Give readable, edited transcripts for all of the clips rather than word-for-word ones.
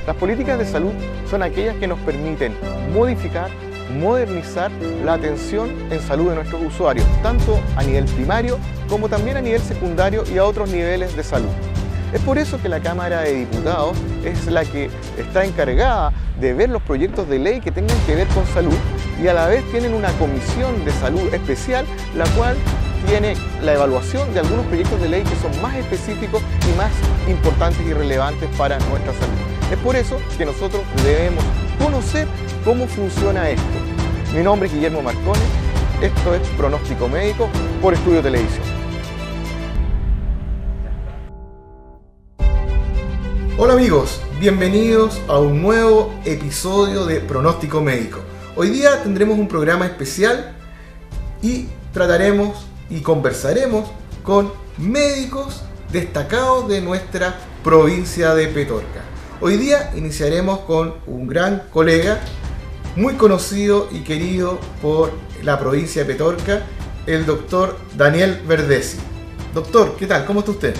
Las políticas de salud son aquellas que nos permiten modificar, modernizar la atención en salud de nuestros usuarios, tanto a nivel primario como también a nivel secundario y a otros niveles de salud. Es por eso que la Cámara de Diputados es la que está encargada de ver los proyectos de ley que tengan que ver con salud y a la vez tienen una comisión de salud especial, la cual tiene la evaluación de algunos proyectos de ley que son más específicos y más importantes y relevantes para nuestra salud. Es por eso que nosotros debemos conocer cómo funciona esto. Mi nombre es Guillermo Marcone, esto es Pronóstico Médico por Estudio Televisión. Hola amigos, bienvenidos a un nuevo episodio de Pronóstico Médico. Hoy día tendremos un programa especial y trataremos y conversaremos con médicos destacados de nuestra provincia de Petorca. Hoy día iniciaremos con un gran colega, muy conocido y querido por la provincia de Petorca, el doctor Daniel Verdesi. Doctor, ¿qué tal? ¿Cómo está usted?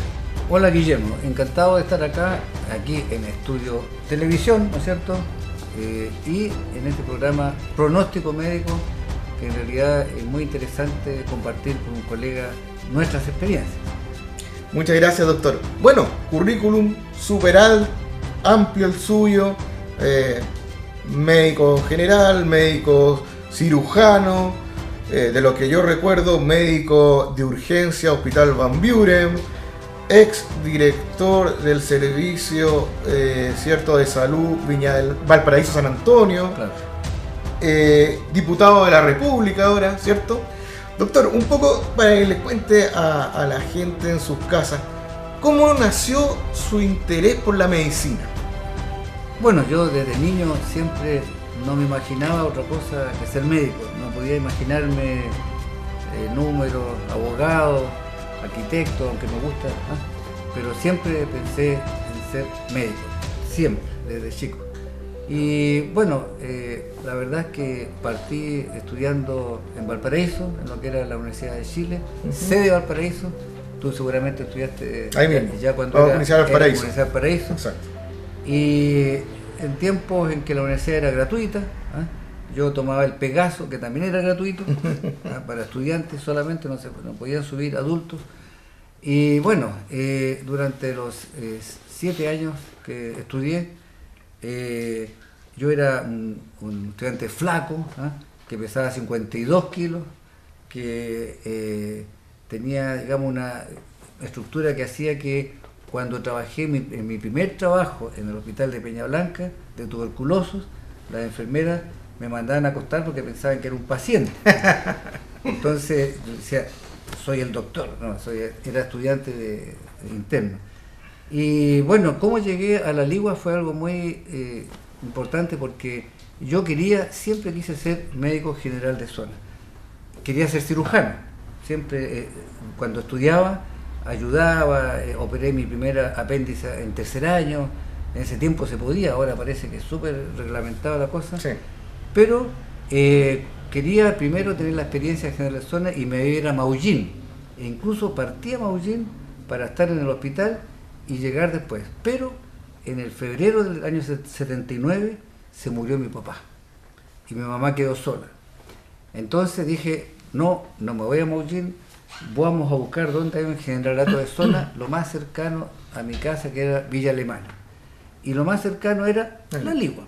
Hola Guillermo, encantado de estar aquí en Estudio Televisión, ¿no es cierto? Y en este programa Pronóstico Médico, que en realidad es muy interesante compartir con un colega nuestras experiencias. Muchas gracias, doctor. Bueno, currículum super amplio el suyo, médico general, médico cirujano, de lo que yo recuerdo, médico de urgencia, Hospital Van Buren, ex director del servicio cierto de salud Viña del Valparaíso San Antonio, claro. Diputado de la República ahora, ¿cierto? Doctor, un poco para que les cuente a la gente en sus casas, ¿cómo nació su interés por la medicina? Bueno, yo desde niño siempre no me imaginaba otra cosa que ser médico, no podía imaginarme números, abogado, arquitecto, aunque me gusta, pero siempre pensé en ser médico, siempre, desde chico. Y bueno, la verdad es que partí estudiando en Valparaíso, en lo que era la Universidad de Chile, sede de Valparaíso. Tú seguramente estudiaste ahí mismo, ya cuando era Universidad de Valparaíso. Exacto. Y en tiempos en que la universidad era gratuita, yo tomaba el Pegaso, que también era gratuito, para estudiantes solamente, no podían subir adultos. Y bueno, durante los 7 años que estudié, yo era un estudiante flaco, que pesaba 52 kilos, que tenía, digamos, una estructura que hacía que cuando trabajé en mi primer trabajo en el hospital de Peña Blanca, de tuberculosos, las enfermeras me mandaban a acostar porque pensaban que era un paciente. Entonces yo decía, soy el doctor, no, era estudiante de interno. Y bueno, cómo llegué a la Ligua fue algo muy importante porque yo siempre quise ser médico general de zona. Quería ser cirujano. Siempre cuando estudiaba ayudaba, operé mi primera apéndice en 3er año. En ese tiempo se podía, ahora parece que es súper reglamentada la cosa. Sí. Pero quería primero tener la experiencia general de zona y me iba a ir a Maullín. E incluso partí a Maullín para estar en el hospital y llegar después. Pero en el febrero del año 79 se murió mi papá y mi mamá quedó sola. Entonces dije, no me voy a Maullín, vamos a buscar dónde hay un generalato de zona, lo más cercano a mi casa, que era Villa Alemana. Y lo más cercano era la Ligua.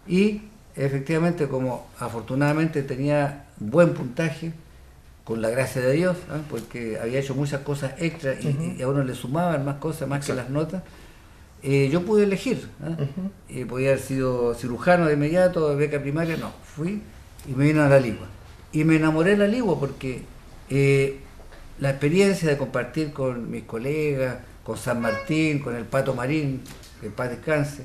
Y efectivamente, como afortunadamente tenía buen puntaje, con la gracia de Dios, porque había hecho muchas cosas extras y a uno le sumaban más cosas, más que las notas, yo pude elegir. Podía haber sido cirujano de inmediato, beca primaria, no, fui y me vine a la Ligua. Y me enamoré de la Ligua porque la experiencia de compartir con mis colegas, con San Martín, con el Pato Marín, que en paz descanse,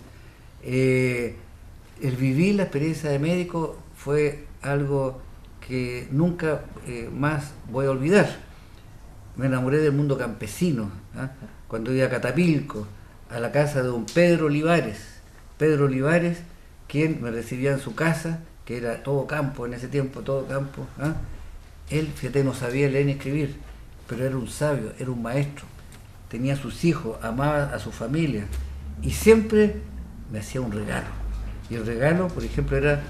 el vivir la experiencia de médico fue algo que nunca más voy a olvidar. Me enamoré del mundo campesino, cuando iba a Catapilco, a la casa de don Pedro Olivares, quien me recibía en su casa, que era todo campo en ese tiempo, todo campo. Él, fíjate, no sabía leer ni escribir, pero era un sabio, era un maestro, tenía sus hijos, amaba a su familia y siempre me hacía un regalo. Y el regalo, por ejemplo, era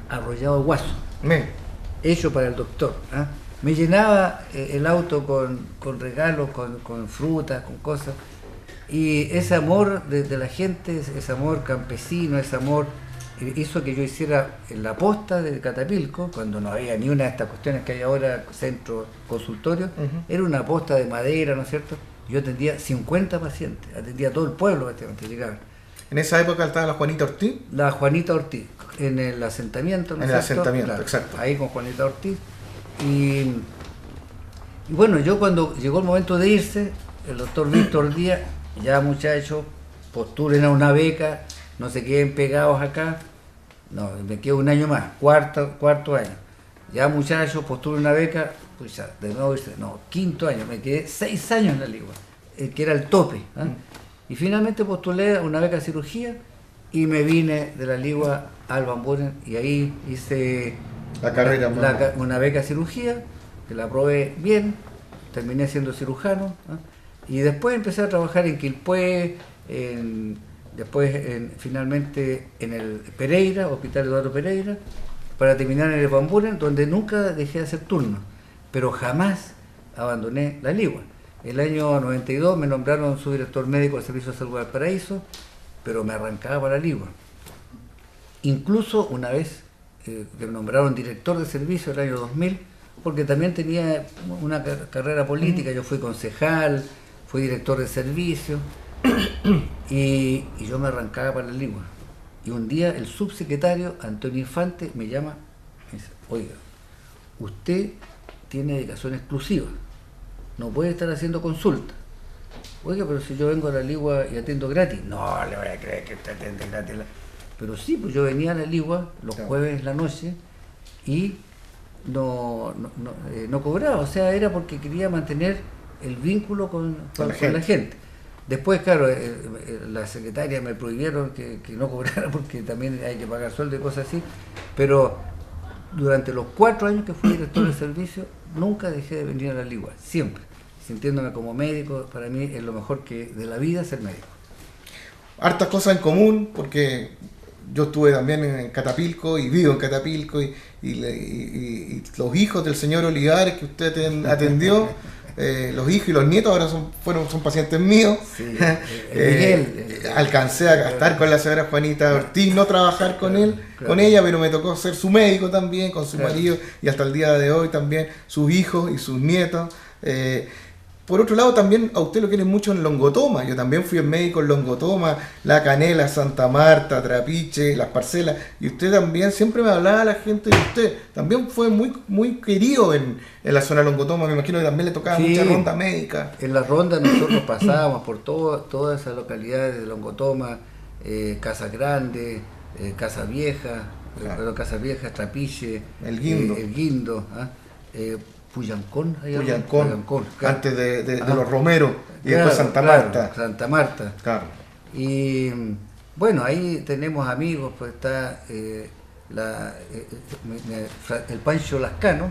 arrollado de guaso, hecho para el doctor. ¿Ah? Me llenaba el auto con regalos, con frutas, con cosas. Y ese amor de la gente, ese amor campesino, ese amor hizo que yo hiciera en la posta de Catapilco, cuando no había ni una de estas cuestiones que hay ahora, centro, consultorio, era una posta de madera, ¿no es cierto? Yo atendía 50 pacientes, atendía a todo el pueblo prácticamente, llegaban. ¿En esa época estaba la Juanita Ortiz? La Juanita Ortiz, en el asentamiento, ¿no es cierto? En el asentamiento, claro, exacto. Ahí con Juanita Ortiz. Y bueno, yo cuando llegó el momento de irse, el doctor Víctor Díaz, ya muchachos, postulen a una beca, no se queden pegados acá. No, me quedo un año más, cuarto año. Ya muchachos, postulen una beca, pues ya, de nuevo, no, quinto año, me quedé 6 años en la Ligua, que era el tope. ¿Eh? Y finalmente postulé a una beca de cirugía y me vine de la Ligua al Van Buren y ahí hice la carrera, una beca de cirugía, que la aprobé bien, terminé siendo cirujano. Y después empecé a trabajar en Quilpué, finalmente en el Pereira, Hospital Eduardo Pereira, para terminar en el Van Buren, donde nunca dejé de hacer turnos, pero jamás abandoné la Ligua. El año 92 me nombraron subdirector médico del Servicio de Salud del Paraíso, pero me arrancaba para la Ligua. Incluso una vez que me nombraron director de servicio el año 2000, porque también tenía una carrera política, yo fui concejal, fui director de servicio, y yo me arrancaba para la Ligua. Y un día el subsecretario Antonio Infante me llama y dice: oiga, usted tiene dedicación exclusiva, no puede estar haciendo consulta. Oiga, pero si yo vengo a la Ligua y atiendo gratis. No le voy a creer que usted atiende gratis. Pero sí, pues yo venía a la Ligua los jueves en la noche y no cobraba, o sea, era porque quería mantener el vínculo con la gente. Después, claro, la secretaria me prohibieron que no cobrara porque también hay que pagar sueldo y cosas así, pero durante los 4 años que fui director de servicio, nunca dejé de venir a la Ligua, siempre, sintiéndome como médico. Para mí es lo mejor que de la vida ser médico. Hartas cosas en común, porque yo estuve también en Catapilco y vivo en Catapilco y los hijos del señor Olivares que usted atendió, los hijos y los nietos ahora son pacientes míos. Sí, alcancé a estar con la señora Juanita Ortiz, no trabajar con ella, pero me tocó ser su médico también, con su marido, y hasta el día de hoy también sus hijos y sus nietos. Por otro lado, también a usted lo quieren mucho en Longotoma. Yo también fui médico en Longotoma, La Canela, Santa Marta, Trapiche, Las Parcelas. Y usted también, siempre me hablaba a la gente de usted. También fue muy, muy querido en la zona de Longotoma. Me imagino que también le tocaba mucha ronda médica. En la ronda nosotros pasábamos por todas esas localidades de Longotoma, Casa Grande, Casa Vieja, Casa Vieja, Trapiche, El Guindo, Puyancón, antes de los Romeros y después Santa Marta. Santa Marta. Claro. Y bueno, ahí tenemos amigos, pues está el Pancho Lascano.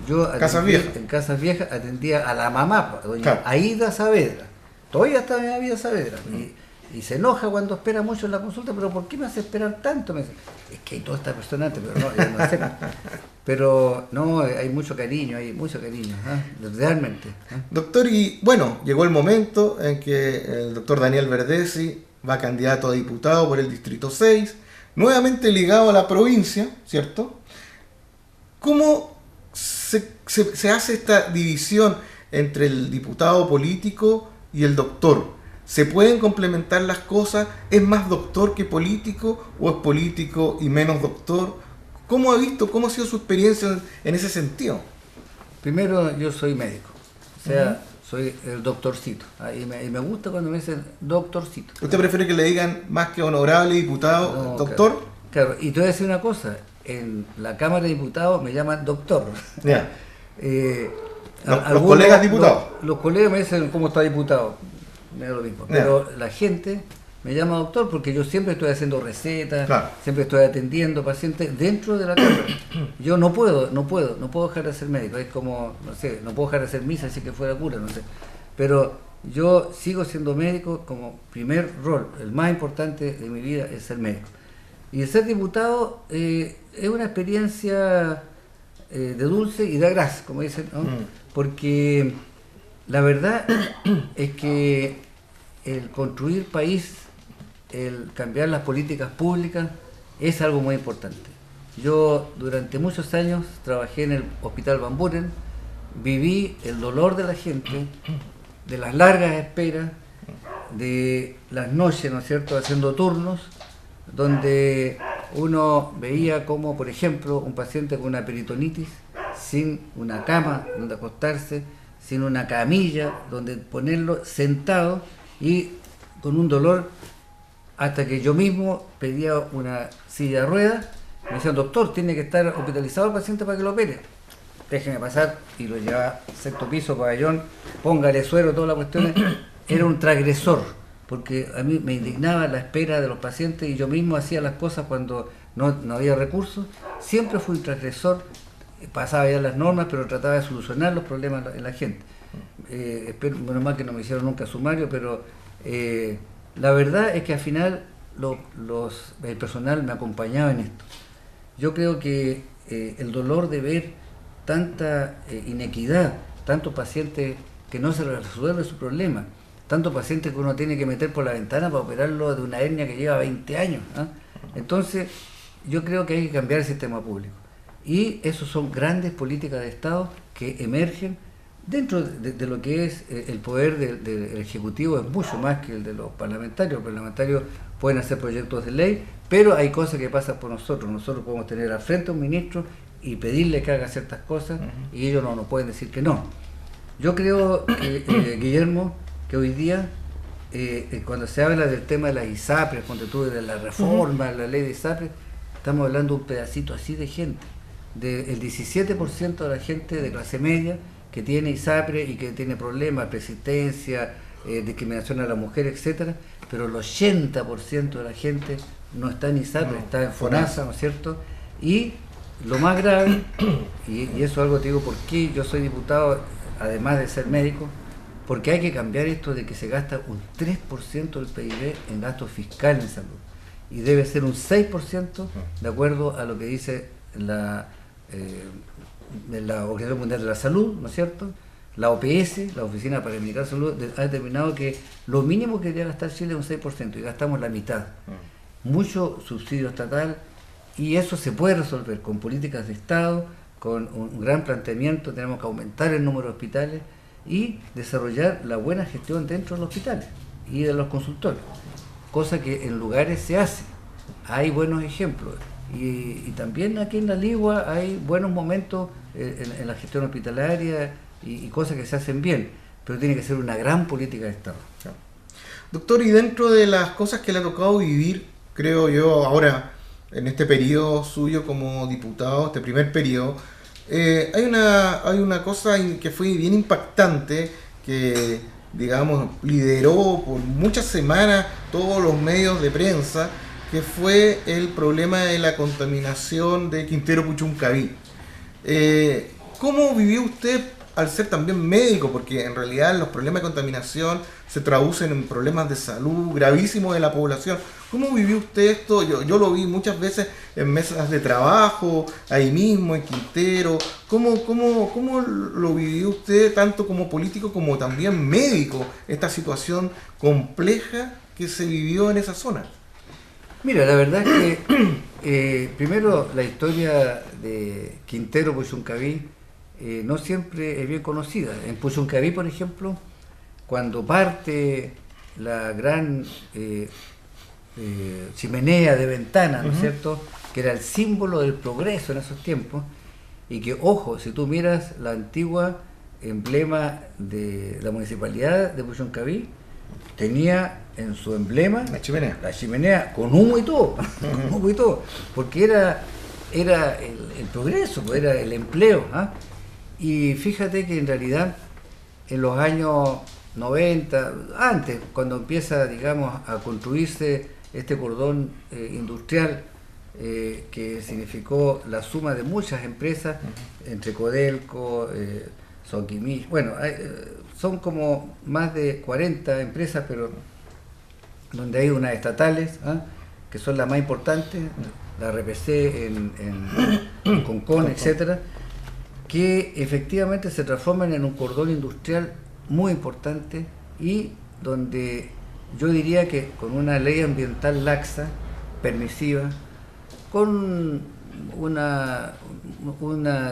Yo en Casas Viejas atendía a la mamá, doña Aida Saavedra. Todavía está doña Aida Saavedra. Y se enoja cuando espera mucho en la consulta, pero ¿por qué me hace esperar tanto? Me dice, es que hay toda esta persona antes, pero no, ya no sé. Pero no, hay mucho cariño, realmente. Doctor, y bueno, llegó el momento en que el doctor Daniel Verdesi va candidato a diputado por el Distrito 6, nuevamente ligado a la provincia, ¿cierto? ¿Cómo se hace esta división entre el diputado político y el doctor? ¿Se pueden complementar las cosas? ¿Es más doctor que político o es político y menos doctor? ¿Cómo ha sido su experiencia en ese sentido? Primero, yo soy médico, o sea, soy el doctorcito, y me gusta cuando me dicen doctorcito. ¿Usted prefiere que le digan más que honorable diputado, doctor? Claro, y te voy a decir una cosa, en la Cámara de Diputados me llaman doctor. Yeah. Los colegas diputados. Los colegas me dicen cómo está diputado, me da lo mismo, pero la gente me llama doctor porque yo siempre estoy haciendo recetas, siempre estoy atendiendo pacientes dentro de la Cámara. Yo no puedo dejar de ser médico, es como, no sé, no puedo dejar de hacer misa si que fuera cura, no sé. Pero Yo sigo siendo médico como primer rol, el más importante de mi vida es ser médico. Y el ser diputado es una experiencia de dulce y de gras, como dicen, ¿no? Porque la verdad es que el construir país, el cambiar las políticas públicas, es algo muy importante. Yo durante muchos años trabajé en el Hospital Van Buren, viví el dolor de la gente, de las largas esperas, de las noches, ¿no es cierto?, haciendo turnos, donde uno veía como, por ejemplo, un paciente con una peritonitis, sin una cama donde acostarse, sin una camilla donde ponerlo, sentado y con un dolor, hasta que yo mismo pedía una silla de ruedas. Me decían, doctor, tiene que estar hospitalizado el paciente para que lo opere. Déjeme pasar, y lo llevaba sexto piso, pabellón, póngale suero, todas las cuestiones. Era un transgresor, porque a mí me indignaba la espera de los pacientes y yo mismo hacía las cosas cuando no había recursos. Siempre fui un transgresor, pasaba ya las normas, pero trataba de solucionar los problemas en la gente. Espero, menos mal que no me hicieron nunca sumario, pero la verdad es que al final el personal me acompañaba en esto. Yo creo que el dolor de ver tanta inequidad, tantos pacientes que no se resuelve su problema, tantos pacientes que uno tiene que meter por la ventana para operarlo de una hernia que lleva 20 años. ¿Eh? Entonces, yo creo que hay que cambiar el sistema público. Y eso son grandes políticas de Estado que emergen dentro de lo que es el poder del Ejecutivo. Es mucho más que el de los parlamentarios. Los parlamentarios pueden hacer proyectos de ley, pero hay cosas que pasan por nosotros. Nosotros podemos tener al frente a un ministro y pedirle que haga ciertas cosas, y ellos no nos pueden decir que no. Yo creo, Guillermo, que hoy día, cuando se habla del tema de las ISAPRES, cuando tú de la reforma, la ley de ISAPRES, estamos hablando de un pedacito así de gente, del 17% de la gente de clase media que tiene ISAPRES y que tiene problemas, persistencia, discriminación a la mujer, etcétera, pero el 80% de la gente no está en ISAPRES, está en FONASA, ¿no es cierto? Y lo más grave, y eso es algo que te digo, ¿por qué yo soy diputado, además de ser médico? Porque hay que cambiar esto de que se gasta un 3% del PIB en gasto fiscal en salud. Y debe ser un 6% de acuerdo a lo que dice la Organización Mundial de la Salud, ¿no es cierto? La OPS, la Oficina Panamericana de Salud, ha determinado que lo mínimo que debería gastar Chile es un 6% y gastamos la mitad. Mucho subsidio estatal, y eso se puede resolver con políticas de Estado, con un gran planteamiento. Tenemos que aumentar el número de hospitales y desarrollar la buena gestión dentro de los hospitales y de los consultorios, cosa que en lugares se hace. Hay buenos ejemplos y también aquí en La Ligua hay buenos momentos en la gestión hospitalaria y cosas que se hacen bien, pero tiene que ser una gran política de Estado. Doctor, y dentro de las cosas que le ha tocado vivir, creo yo, ahora en este periodo suyo como diputado, este primer periodo, hay una cosa que fue bien impactante, que, digamos, lideró por muchas semanas todos los medios de prensa, que fue el problema de la contaminación de Quintero Puchuncaví. ¿Cómo vivió usted al ser también médico? Porque en realidad los problemas de contaminación se traducen en problemas de salud gravísimos de la población. ¿Cómo vivió usted esto? Yo lo vi muchas veces en mesas de trabajo, ahí mismo, en Quintero. ¿Cómo lo vivió usted, tanto como político como también médico, esta situación compleja que se vivió en esa zona? Mira, la verdad es que primero la historia de Quintero Puchuncaví no siempre es bien conocida. En Puchuncaví, por ejemplo, cuando parte la gran chimenea de ventana, ¿no es cierto?, que era el símbolo del progreso en esos tiempos, y que, ojo, si tú miras la antigua emblema de la municipalidad de Puchuncaví, tenía en su emblema la chimenea con humo y todo, con humo y todo, porque era el progreso, pues era el empleo. Y fíjate que en realidad en los años 90, antes, cuando empieza, digamos, a construirse este cordón industrial que significó la suma de muchas empresas, entre Codelco, Soquimich, bueno, son como más de 40 empresas, pero donde hay unas estatales, que son las más importantes, la RPC en Concón, etcétera, que efectivamente se transforman en un cordón industrial muy importante y donde yo diría que con una ley ambiental laxa, permisiva, con una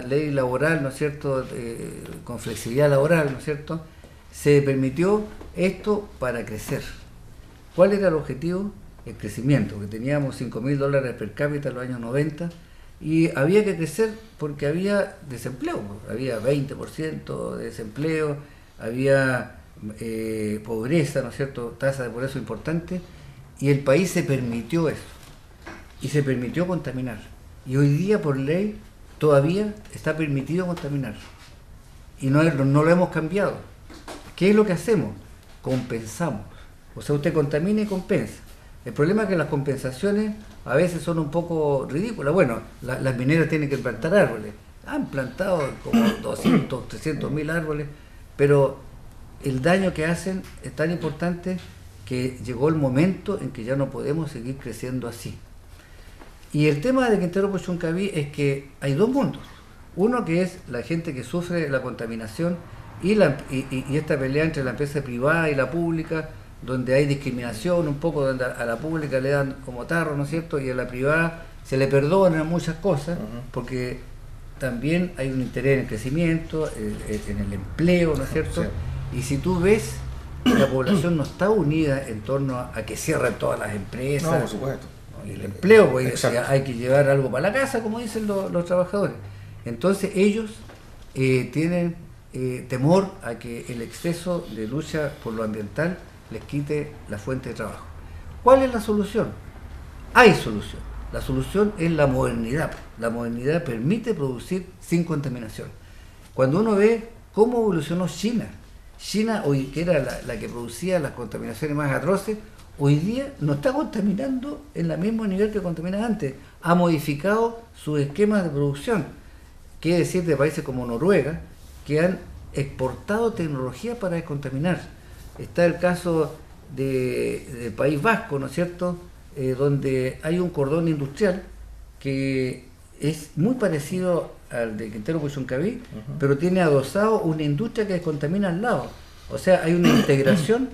ley laboral, ¿no es cierto?, con flexibilidad laboral, ¿no es cierto?, se permitió esto para crecer. ¿Cuál era el objetivo? El crecimiento, que teníamos $5.000 per cápita en los años 90 y había que crecer porque había desempleo, había 20% de desempleo, había pobreza, ¿no es cierto?, tasa de pobreza importante, y el país se permitió eso, y se permitió contaminar. Y hoy día por ley todavía está permitido contaminar, y no lo hemos cambiado. ¿Qué es lo que hacemos? Compensamos. O sea, usted contamina y compensa. El problema es que las compensaciones a veces son un poco ridículas. Bueno, las mineras tienen que plantar árboles. Han plantado como 200, 300 mil árboles, pero el daño que hacen es tan importante que llegó el momento en que ya no podemos seguir creciendo así. Y el tema de Quintero Puchuncaví es que hay dos mundos. Uno que es la gente que sufre la contaminación y esta pelea entre la empresa privada y la pública, donde hay discriminación un poco, donde a la pública le dan como tarro, ¿no es cierto?, y a la privada se le perdonan muchas cosas, porque también hay un interés en el crecimiento, en el empleo, ¿no es cierto? Sí. Y si tú ves, la población no está unida en torno a que cierren todas las empresas. No, por supuesto. Y el empleo, pues hay que llevar algo para la casa, como dicen los trabajadores. Entonces ellos tienen temor a que el exceso de lucha por lo ambiental les quite la fuente de trabajo. ¿Cuál es la solución? Hay solución. La solución es la modernidad. La modernidad permite producir sin contaminación. Cuando uno ve cómo evolucionó China hoy, que era la que producía las contaminaciones más atroces, hoy día no está contaminando en el mismo nivel que contaminaba antes. Ha modificado sus esquemas de producción. Quiere decir de países como Noruega, que han exportado tecnología para descontaminar. Está el caso del País Vasco, ¿no es cierto?, donde hay un cordón industrial que es muy parecido al de Quintero Puchuncaví, pero tiene adosado una industria que descontamina al lado. O sea, hay una integración,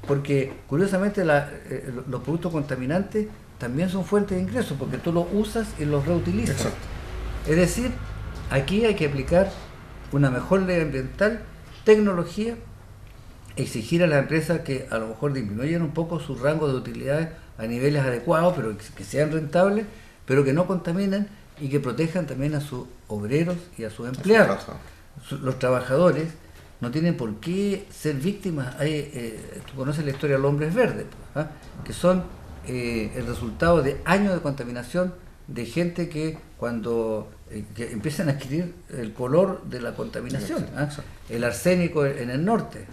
porque curiosamente los productos contaminantes también son fuentes de ingresos, porque tú los usas y los reutilizas. Exacto. Es decir, aquí hay que aplicar una mejor ley ambiental, tecnología, exigir a las empresas que a lo mejor disminuyan un poco su rango de utilidades a niveles adecuados, pero que sean rentables, pero que no contaminen y que protejan también a sus obreros y a sus empleados. Los trabajadores no tienen por qué ser víctimas. Tú conoces la historia de los hombres verdes, que son el resultado de años de contaminación de gente que cuando que empiezan a adquirir el color de la contaminación, el arsénico en el norte,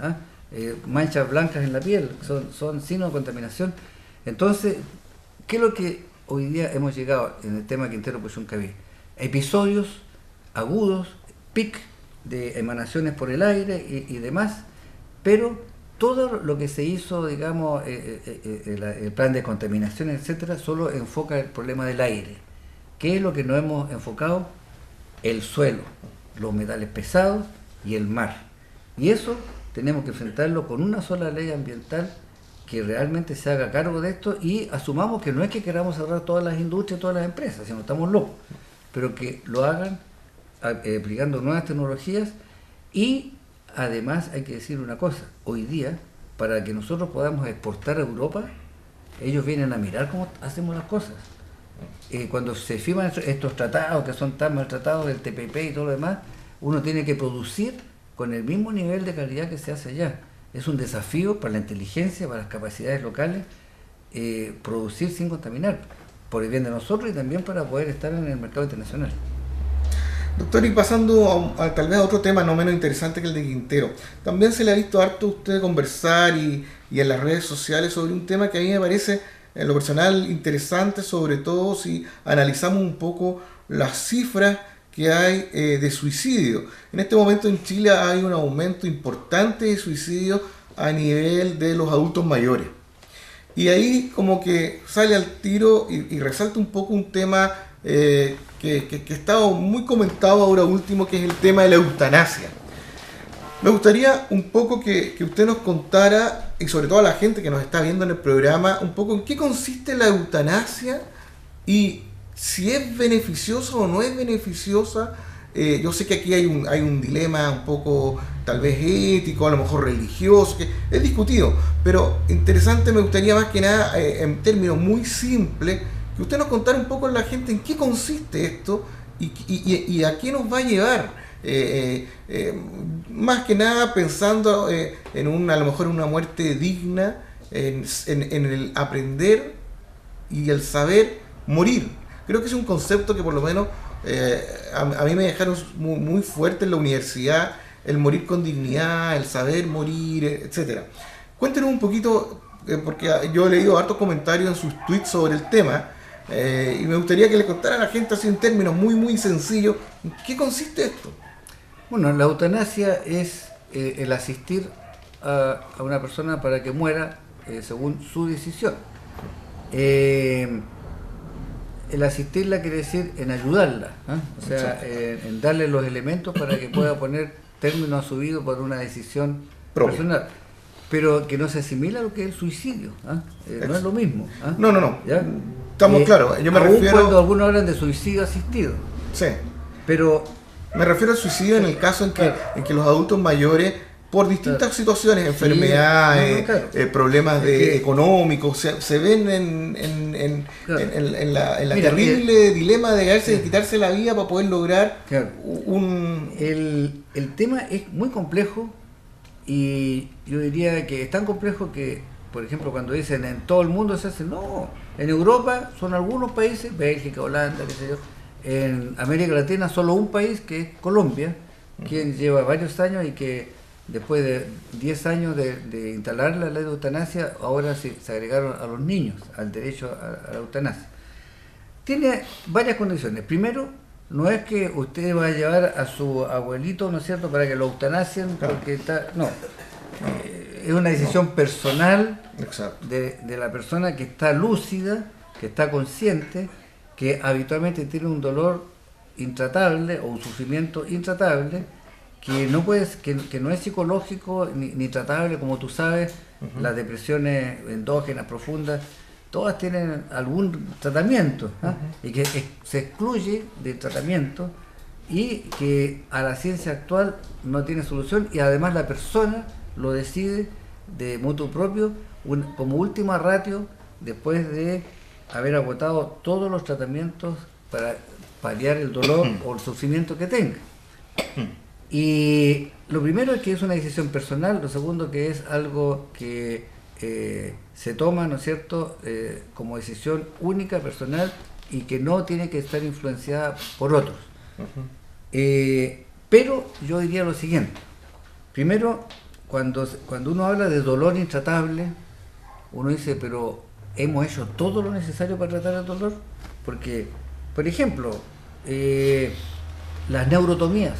manchas blancas en la piel, son signos de contaminación. Entonces, ¿qué es lo que hoy día hemos llegado en el tema Quintero Puchuncaví? Episodios agudos, pic de emanaciones por el aire y demás, pero todo lo que se hizo, digamos, el plan de contaminación, etcétera, solo enfoca el problema del aire. ¿Qué es lo que no hemos enfocado? El suelo, los metales pesados y el mar. Y eso tenemos que enfrentarlo con una sola ley ambiental que realmente se haga cargo de esto y asumamos que no es que queramos cerrar todas las industrias, todas las empresas, sino estamos locos, pero que lo hagan aplicando nuevas tecnologías. Y además hay que decir una cosa, hoy día, para que nosotros podamos exportar a Europa, ellos vienen a mirar cómo hacemos las cosas. Cuando se firman estos tratados que son tan maltratados, del TPP y todo lo demás, uno tiene que producir con el mismo nivel de calidad que se hace allá. Es un desafío para la inteligencia, para las capacidades locales, producir sin contaminar, por el bien de nosotros y también para poder estar en el mercado internacional. Doctor, y pasando tal vez a otro tema no menos interesante que el de Quintero, también se le ha visto harto a usted conversar y en las redes sociales sobre un tema que a mí me parece en lo personal interesante, sobre todo si analizamos un poco las cifras que hay de suicidio. En este momento en Chile hay un aumento importante de suicidio a nivel de los adultos mayores. Y ahí como que sale al tiro y resalta un poco un tema que ha estado muy comentado ahora último, que es el tema de la eutanasia. Me gustaría un poco que usted nos contara, y sobre todo a la gente que nos está viendo en el programa, un poco en qué consiste la eutanasia y si es beneficiosa o no es beneficiosa. Yo sé que aquí hay un dilema un poco tal vez ético, a lo mejor religioso, que es discutido, pero interesante, me gustaría más que nada, en términos muy simples, que usted nos contara un poco a la gente en qué consiste esto y a qué nos va a llevar. Más que nada pensando a lo mejor una muerte digna, en el aprender y el saber morir. Creo que es un concepto que por lo menos a mí me dejaron muy fuerte en la universidad, el morir con dignidad, el saber morir, etcétera. Cuéntenos un poquito, porque yo he leído hartos comentarios en sus tweets sobre el tema, y me gustaría que le contara a la gente así en términos muy sencillos, ¿en qué consiste esto? Bueno, la eutanasia es el asistir a una persona para que muera según su decisión. El asistirla quiere decir en ayudarla, o sea, en darle los elementos para que pueda poner término a su vida por una decisión personal, pero que no se asimila a lo que es el suicidio, no es lo mismo. No. ¿Ya? Estamos claros, yo me refiero... cuando algunos hablan de suicidio asistido. Sí. Pero... Me refiero al suicidio en el caso en que los adultos mayores, por distintas situaciones, enfermedades, problemas económicos, se ven en la terrible dilema de quitarse la vida para poder lograr un... El tema es muy complejo, y yo diría que es tan complejo que, por ejemplo, cuando dicen en todo el mundo se hace, no, en Europa son algunos países, Bélgica, Holanda, qué sé yo. En América Latina solo un país, que es Colombia, quien lleva varios años y que después de 10 años de instalar la ley de eutanasia, ahora se agregaron a los niños al derecho a la eutanasia. Tiene varias condiciones. Primero, no es que usted va a llevar a su abuelito, ¿no es cierto?, para que lo eutanasien, porque está... No, es una decisión personal de la persona que está lúcida, que está consciente, que habitualmente tiene un dolor intratable o un sufrimiento intratable, que no es psicológico ni tratable, como tú sabes. Las depresiones endógenas profundas, todas tienen algún tratamiento, y que se excluye del tratamiento, y que a la ciencia actual no tiene solución, y además la persona lo decide de motu propio, como última ratio, después de haber agotado todos los tratamientos para paliar el dolor o el sufrimiento que tenga. Y lo primero es que es una decisión personal, lo segundo que es algo que se toma, ¿no es cierto?, como decisión única, personal, y que no tiene que estar influenciada por otros. Pero yo diría lo siguiente. Primero, cuando uno habla de dolor intratable, uno dice, pero ¿hemos hecho todo lo necesario para tratar el dolor? Porque, por ejemplo, las neurotomías.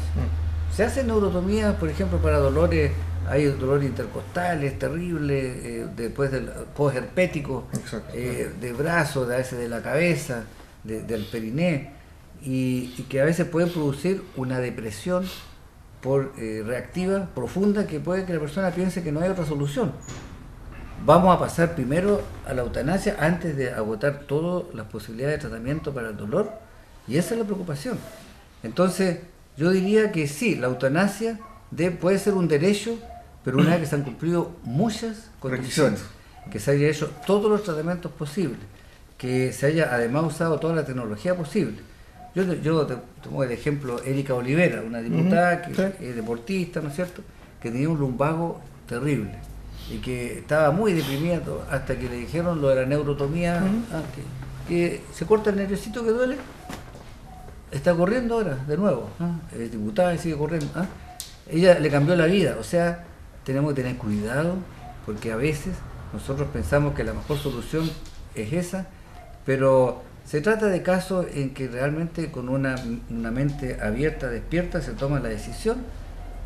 Se hacen neurotomías, por ejemplo, para dolores, hay dolores intercostales terribles, después del posherpético, de brazos, a veces de la cabeza, del periné, y que a veces pueden producir una depresión reactiva, profunda, que puede que la persona piense que no hay otra solución. Vamos a pasar primero a la eutanasia antes de agotar todas las posibilidades de tratamiento para el dolor, y esa es la preocupación. Entonces, yo diría que sí, la eutanasia puede ser un derecho, pero una vez que se han cumplido muchas condiciones, que se haya hecho todos los tratamientos posibles, que se haya además usado toda la tecnología posible. Yo te tomo el ejemplo Erika Olivera, una diputada que es deportista, ¿no es cierto?, que tenía un lumbago terrible y que estaba muy deprimida hasta que le dijeron lo de la neurotomía, que se corta el nerviosito que duele, está corriendo ahora de nuevo, es diputada y sigue corriendo. Ella le cambió la vida. O sea, tenemos que tener cuidado, porque a veces nosotros pensamos que la mejor solución es esa, pero Se trata de casos en que realmente con una mente abierta, despierta, se toma la decisión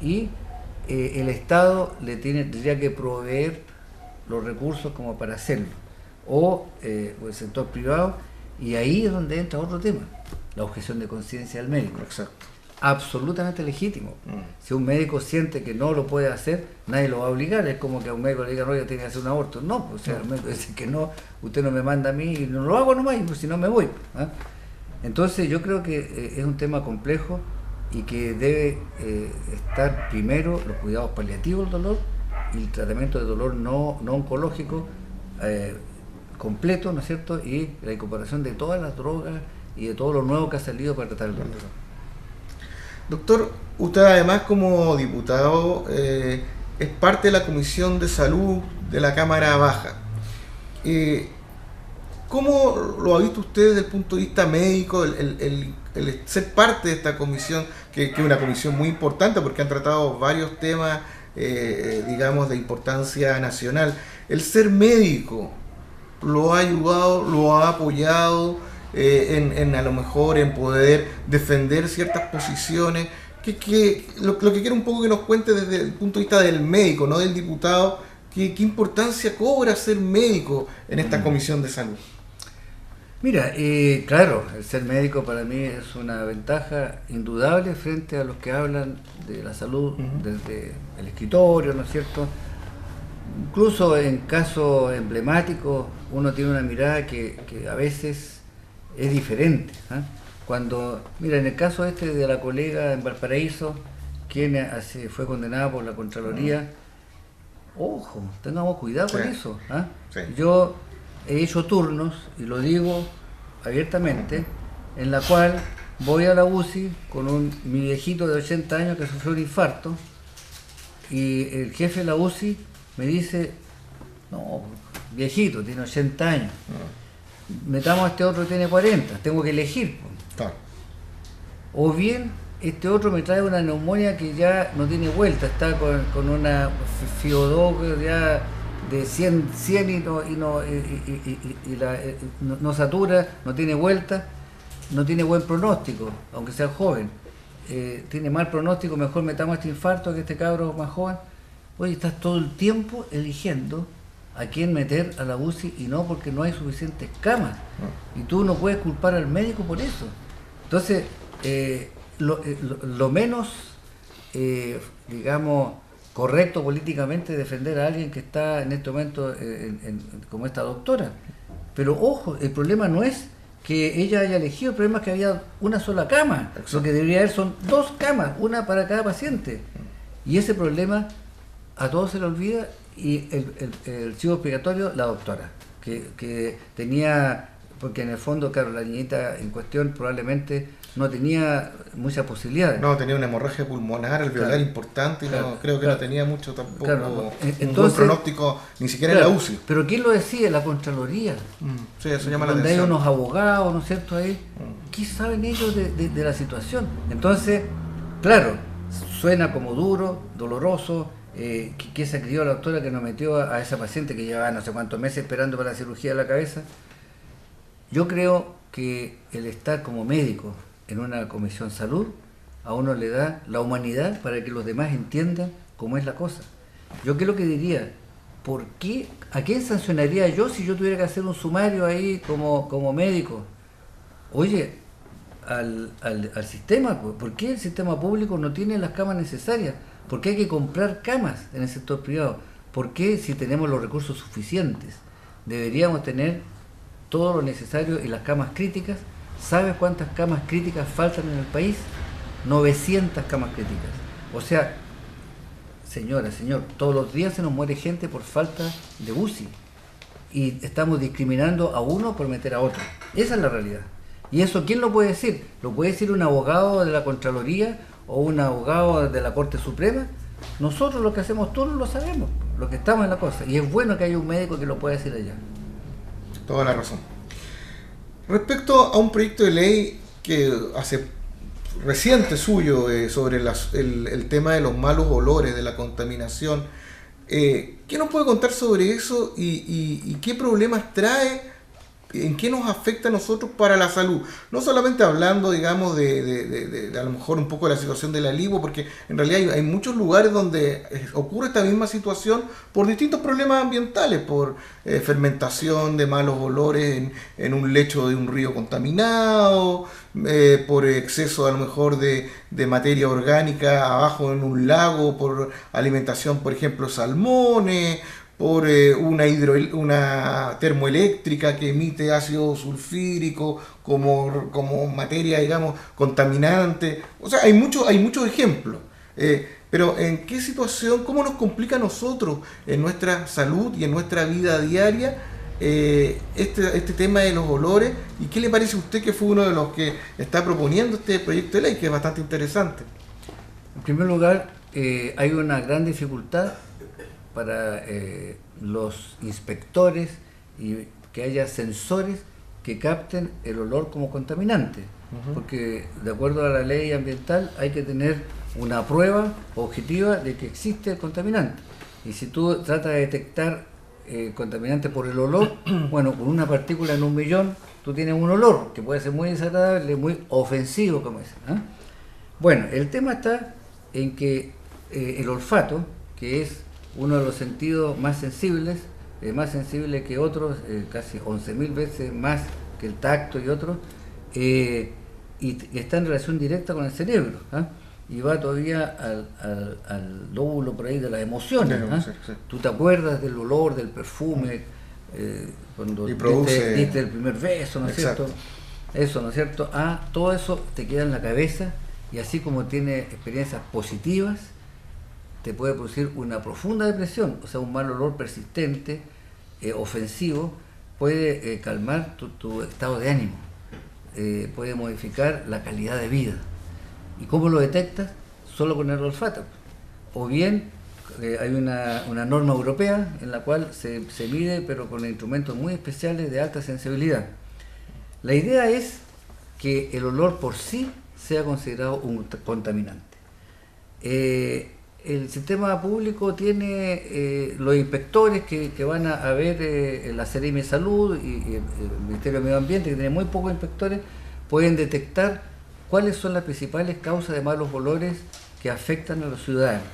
y el Estado tendría que proveer los recursos como para hacerlo, o el sector privado, y ahí es donde entra otro tema, la objeción de conciencia del médico. Exacto. Absolutamente legítimo. Si un médico siente que no lo puede hacer, nadie lo va a obligar. Es como que a un médico le diga, no, ya tiene que hacer un aborto. No, pues, o sea, el médico dice que no, usted no me manda a mí y no lo hago nomás, pues, si no me voy. ¿Ah? Entonces yo creo que es un tema complejo y que debe estar primero los cuidados paliativos del dolor y el tratamiento de dolor no oncológico completo, ¿no es cierto? Y la incorporación de todas las drogas y de todo lo nuevo que ha salido para tratar el dolor. Doctor, usted además como diputado es parte de la Comisión de Salud de la Cámara Baja. ¿Cómo lo ha visto usted desde el punto de vista médico, el ser parte de esta comisión, que es una comisión muy importante porque han tratado varios temas, digamos, de importancia nacional? ¿El ser médico lo ha ayudado, lo ha apoyado en a lo mejor en poder defender ciertas posiciones? Lo que quiero un poco que nos cuente desde el punto de vista del médico, no del diputado, ¿qué importancia cobra ser médico en esta comisión de salud? Mira, claro, el ser médico para mí es una ventaja indudable frente a los que hablan de la salud desde el escritorio, ¿no es cierto? Incluso en casos emblemáticos uno tiene una mirada que a veces es diferente. Cuando, mira, en el caso de la colega en Valparaíso, quien fue condenada por la Contraloría, ojo, tengamos cuidado con eso. Sí. Yo he hecho turnos, y lo digo abiertamente, en la cual voy a la UCI con mi viejito de 80 años que sufrió un infarto, y el jefe de la UCI me dice, no, viejito, tiene 80 años, metamos a este otro que tiene 40, tengo que elegir. Claro. O bien, este otro me trae una neumonía que ya no tiene vuelta, está con una FIO2 ya de 100 y no satura, no tiene vuelta, no tiene buen pronóstico, aunque sea joven. Tiene mal pronóstico, mejor metamos este infarto que este cabro más joven. Oye, estás todo el tiempo eligiendo a quién meter a la UCI y no porque no hay suficientes camas. Y tú no puedes culpar al médico por eso. Entonces, lo menos, digamos, correcto políticamente es defender a alguien que está en este momento como esta doctora. Pero ojo, el problema no es que ella haya elegido, el problema es que había una sola cama. Exacto. Lo que debería haber son 2 camas, una para cada paciente. Y ese problema a todos se le olvida, y el chivo expiatorio, la doctora, que tenía, porque en el fondo, claro, la niñita en cuestión probablemente no tenía muchas posibilidades. No, tenía una hemorragia pulmonar alveolar importante y no creo que no tenía mucho tampoco, entonces, un buen pronóstico, ni siquiera en la UCI. Pero ¿quién lo decide? La Contraloría. Sí, eso llama la donde atención. Hay unos abogados, ¿no es cierto? Ahí, ¿qué saben ellos de la situación? Entonces, claro, suena como duro, doloroso, que se crió la doctora que nos metió a esa paciente que llevaba no sé cuántos meses esperando para la cirugía de la cabeza. Yo creo que el estar como médico en una comisión salud a uno le da la humanidad para que los demás entiendan cómo es la cosa. Yo qué es lo que diría, ¿por qué? ¿A quién sancionaría yo si yo tuviera que hacer un sumario ahí como médico? Oye, al sistema, ¿por qué el sistema público no tiene las camas necesarias? ¿Por qué hay que comprar camas en el sector privado? ¿Por qué, si tenemos los recursos suficientes, deberíamos tener todo lo necesario y las camas críticas? ¿Sabes cuántas camas críticas faltan en el país? 900 camas críticas. O sea, señora, señor, todos los días se nos muere gente por falta de UCI. Y estamos discriminando a uno por meter a otro. Esa es la realidad. ¿Y eso quién lo puede decir? ¿Lo puede decir un abogado de la Contraloría o un abogado de la Corte Suprema? Nosotros lo que hacemos todos lo sabemos, lo que estamos en la cosa. Y es bueno que haya un médico que lo pueda decir allá. Toda la razón. Respecto a un proyecto de ley que hace reciente suyo sobre el tema de los malos olores, de la contaminación, ¿qué nos puede contar sobre eso y qué problemas trae ¿en qué nos afecta a nosotros para la salud? No solamente hablando, digamos, de a lo mejor un poco de la situación del alivo, porque en realidad hay muchos lugares donde ocurre esta misma situación por distintos problemas ambientales, por fermentación de malos olores en un lecho de un río contaminado, por exceso a lo mejor de materia orgánica abajo en un lago, por alimentación, por ejemplo, salmones, por una termoeléctrica que emite ácido sulfídrico como materia, digamos, contaminante. O sea, hay muchos ejemplos. Pero ¿en qué situación, cómo nos complica a nosotros en nuestra salud y en nuestra vida diaria este tema de los olores? ¿Y qué le parece a usted, que fue uno de los que está proponiendo este proyecto de ley, que es bastante interesante? En primer lugar, hay una gran dificultad para los inspectores y que haya sensores que capten el olor como contaminante, porque de acuerdo a la ley ambiental hay que tener una prueba objetiva de que existe el contaminante, y si tú tratas de detectar contaminante por el olor, bueno, con una partícula en 1.000.000 tú tienes un olor que puede ser muy desagradable, muy ofensivo, como dicen, ¿eh? Bueno, el tema está en que el olfato, que es uno de los sentidos más sensible que otros, casi 11.000 veces más que el tacto y otros, y está en relación directa con el cerebro, ¿eh? Y va todavía al lóbulo por ahí de las emociones, ¿eh? Sí. Tú te acuerdas del olor, del perfume, cuando diste el primer beso, ¿no es cierto? Eso, ¿no es cierto? Todo eso te queda en la cabeza, y así como tiene experiencias positivas, te puede producir una profunda depresión, o sea, un mal olor persistente, ofensivo, puede calmar tu estado de ánimo, puede modificar la calidad de vida. ¿Y cómo lo detectas? Solo con el olfato. O bien hay una norma europea en la cual se mide, pero con instrumentos muy especiales de alta sensibilidad. La idea es que el olor por sí sea considerado un contaminante. El sistema público tiene los inspectores que van a ver la Seremi de Salud y el Ministerio de Medio Ambiente, que tiene muy pocos inspectores, pueden detectar cuáles son las principales causas de malos olores que afectan a los ciudadanos,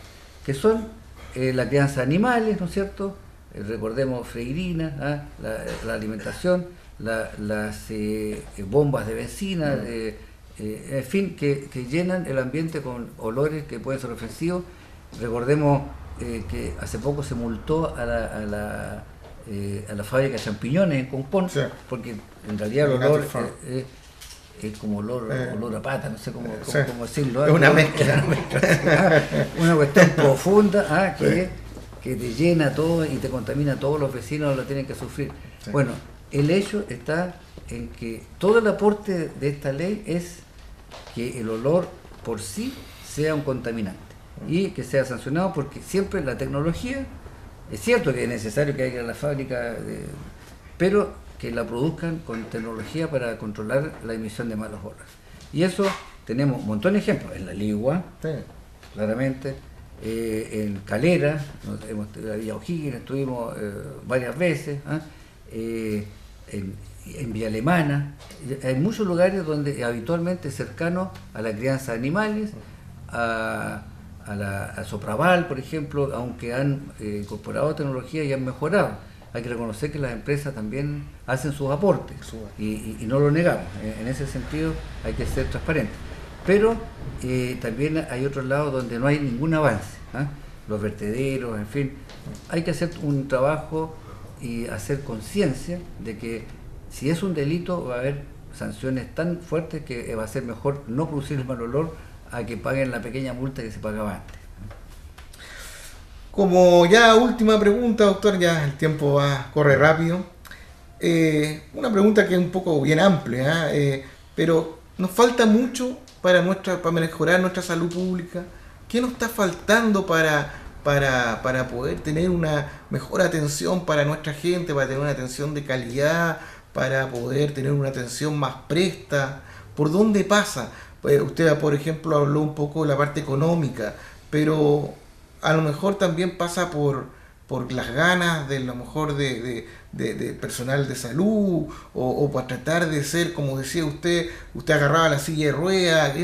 que son la crianza de animales, ¿no es cierto? Recordemos freirina, la alimentación, las bombas de benzina, en fin, que llenan el ambiente con olores que pueden ser ofensivos. Recordemos que hace poco se multó a la fábrica de champiñones en Concón, sí, porque en realidad el olor es como olor a pata, no sé cómo decirlo. Es una mezcla. Una cuestión profunda que te llena todo y te contamina, todos los vecinos lo tienen que sufrir. Sí. Bueno, el hecho está en que todo el aporte de esta ley es que el olor por sí sea un contaminante y que sea sancionado, porque siempre la tecnología, es cierto que es necesario que haya la fábrica, pero que la produzcan con tecnología para controlar la emisión de malos olores. Y eso tenemos un montón de ejemplos, en La Ligua, sí, claramente, en Calera, en la Villa O'Higgins estuvimos varias veces, en Villa Alemana. Hay muchos lugares donde habitualmente cercanos a la crianza de animales, a Sopraval, por ejemplo, aunque han incorporado tecnología y han mejorado. Hay que reconocer que las empresas también hacen sus aportes y no lo negamos. En ese sentido hay que ser transparentes. Pero también hay otros lados donde no hay ningún avance, los vertederos, en fin. Hay que hacer un trabajo y hacer conciencia de que si es un delito va a haber sanciones tan fuertes que va a ser mejor no producir el mal olor a que paguen la pequeña multa que se pagaba antes. Como ya última pregunta, doctor, ya el tiempo corre rápido. Una pregunta que es un poco bien amplia, pero nos falta mucho para mejorar nuestra salud pública. ¿Qué nos está faltando para poder tener una mejor atención para nuestra gente, para tener una atención de calidad, para poder tener una atención más presta? ¿Por dónde pasa? Usted, por ejemplo, habló un poco de la parte económica, pero a lo mejor también pasa por las ganas de lo mejor de de personal de salud, o para tratar de ser, como decía usted agarraba la silla de ruedas,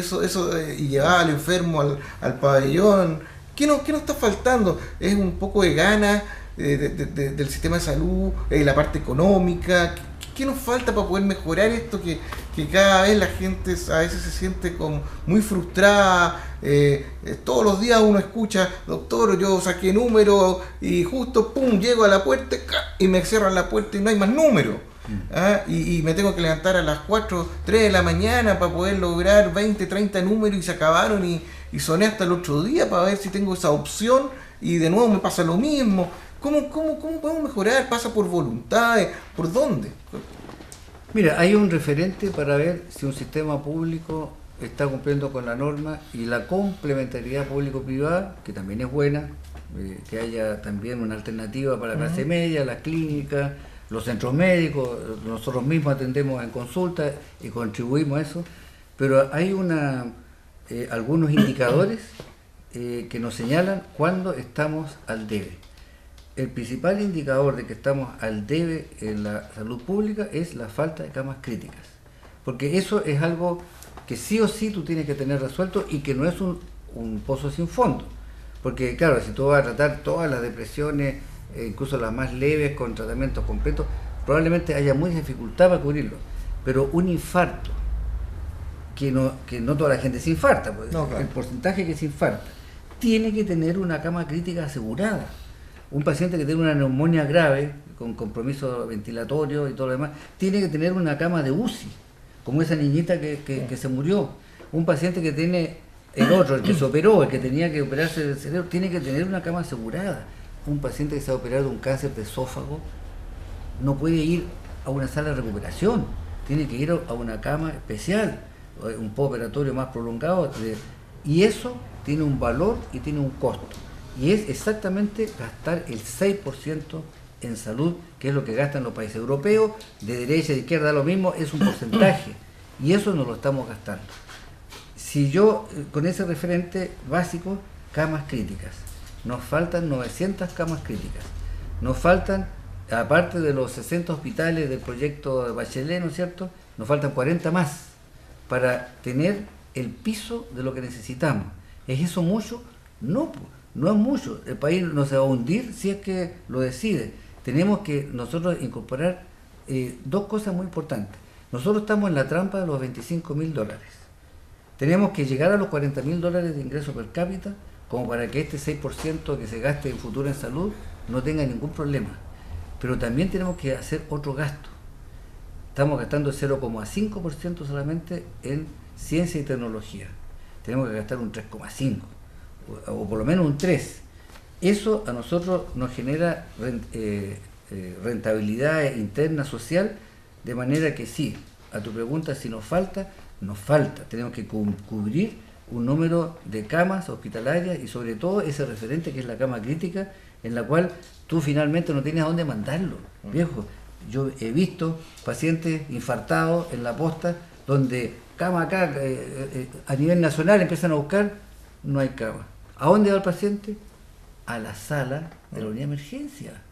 y llevaba al enfermo al pabellón. ¿Qué nos está faltando? Es un poco de ganas del sistema de salud, la parte económica. ¿Qué nos falta para poder mejorar esto que cada vez la gente a veces se siente como muy frustrada? Todos los días uno escucha, doctor, yo saqué número y justo pum, llego a la puerta y me cierran la puerta y no hay más número. Y me tengo que levantar a las 4, 3 de la mañana para poder lograr 20, 30 números y se acabaron y soné hasta el otro día para ver si tengo esa opción y de nuevo me pasa lo mismo. ¿Cómo podemos mejorar? ¿Pasa por voluntades? ¿Por dónde? Mira, hay un referente para ver si un sistema público está cumpliendo con la norma y la complementariedad público-privada, que también es buena, que haya también una alternativa para la clase media, las clínicas, los centros médicos, nosotros mismos atendemos en consulta y contribuimos a eso, pero hay algunos indicadores que nos señalan cuándo estamos al debe. El principal indicador de que estamos al debe en la salud pública es la falta de camas críticas, porque eso es algo que sí o sí tú tienes que tener resuelto y que no es un pozo sin fondo, porque claro, si tú vas a tratar todas las depresiones, incluso las más leves con tratamientos completos, probablemente haya mucha dificultad para cubrirlo, pero un infarto, que no toda la gente se infarta, pues, no, claro. El porcentaje que se infarta tiene que tener una cama crítica asegurada. Un paciente que tiene una neumonía grave, con compromiso ventilatorio y todo lo demás, tiene que tener una cama de UCI, como esa niñita que se murió. Un paciente que tiene el que se operó, el que tenía que operarse del cerebro, tiene que tener una cama asegurada. Un paciente que se ha operado de un cáncer de esófago no puede ir a una sala de recuperación, tiene que ir a una cama especial, un postoperatorio más prolongado, y eso tiene un valor y tiene un costo. Y es exactamente gastar el 6% en salud, que es lo que gastan los países europeos, de derecha y de izquierda lo mismo, es un porcentaje, y eso nos lo estamos gastando. Si yo, con ese referente básico, camas críticas, nos faltan 900 camas críticas, nos faltan, aparte de los 60 hospitales del proyecto de Bachelet, ¿no es cierto?, nos faltan 40 más, para tener el piso de lo que necesitamos. ¿Es eso mucho? No es mucho, el país no se va a hundir si es que lo decide. Tenemos que nosotros incorporar dos cosas muy importantes. Nosotros estamos en la trampa de los $25.000. Tenemos que llegar a los $40.000 de ingreso per cápita, como para que este 6% que se gaste en futuro en salud no tenga ningún problema. Pero también tenemos que hacer otro gasto. Estamos gastando el 0,5% solamente en ciencia y tecnología. Tenemos que gastar un 3,5%. O por lo menos un 3. Eso a nosotros nos genera rentabilidad interna social, de manera que sí, a tu pregunta, si nos falta, tenemos que cubrir un número de camas hospitalarias y sobre todo ese referente que es la cama crítica, en la cual tú finalmente no tienes a dónde mandarlo, viejo. Yo he visto pacientes infartados en la posta, donde cama acá, a nivel nacional empiezan a buscar, no hay cama. ¿A dónde va el paciente? A la sala de la unidad de emergencia,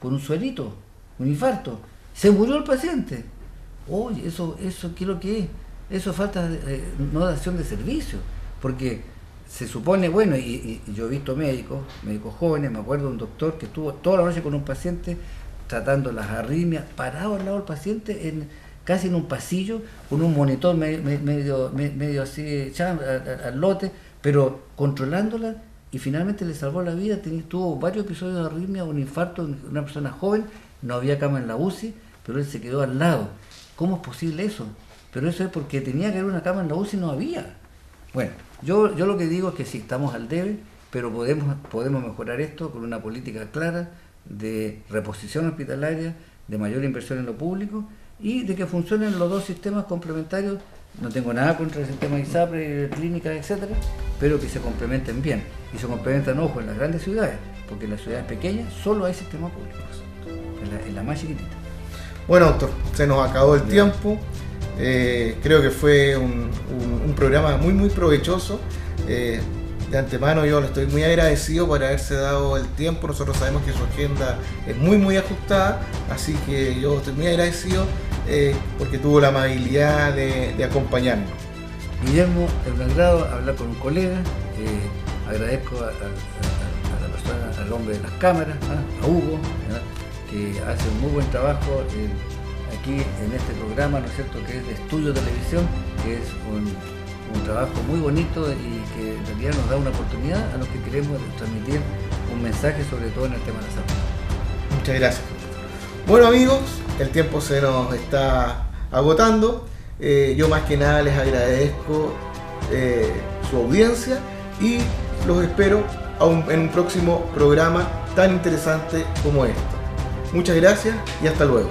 con un suerito, un infarto. Se murió el paciente. Oye, eso ¿qué es lo que es? Eso es falta de no dación de servicio, porque se supone, bueno, y yo he visto médicos jóvenes, me acuerdo de un doctor que estuvo toda la noche con un paciente tratando las arritmias, parado al lado del paciente, casi en un pasillo, con un monitor medio así, al lote, pero controlándola, y finalmente le salvó la vida. Tuvo varios episodios de arritmia, un infarto, una persona joven, no había cama en la UCI, pero él se quedó al lado. ¿Cómo es posible eso? Pero eso es porque tenía que haber una cama en la UCI y no había. Bueno, yo lo que digo es que sí, estamos al debe, pero podemos mejorar esto con una política clara de reposición hospitalaria, de mayor inversión en lo público y de que funcionen los dos sistemas complementarios. No tengo nada contra el sistema ISAPRE, clínicas, etcétera, pero que se complementen bien. Y se complementan, ojo, en las grandes ciudades, porque en las ciudades pequeñas solo hay sistemas públicos, en la más chiquitita. Bueno, doctor, se nos acabó el tiempo. Creo que fue un programa muy, muy provechoso. De antemano yo le estoy muy agradecido por haberse dado el tiempo. Nosotros sabemos que su agenda es muy ajustada, así que yo estoy muy agradecido porque tuvo la amabilidad de acompañarnos. Guillermo, es un agrado hablar con un colega. Agradezco a la persona, al hombre de las cámaras, a Hugo, que hace un muy buen trabajo aquí en este programa, ¿no es cierto?, que es de Estudio Televisión, que es un trabajo muy bonito y que en realidad nos da una oportunidad a los que queremos transmitir un mensaje, sobre todo en el tema de la salud. Muchas gracias. Bueno, amigos, el tiempo se nos está agotando. Yo más que nada les agradezco su audiencia y los espero en un próximo programa tan interesante como este. Muchas gracias y hasta luego.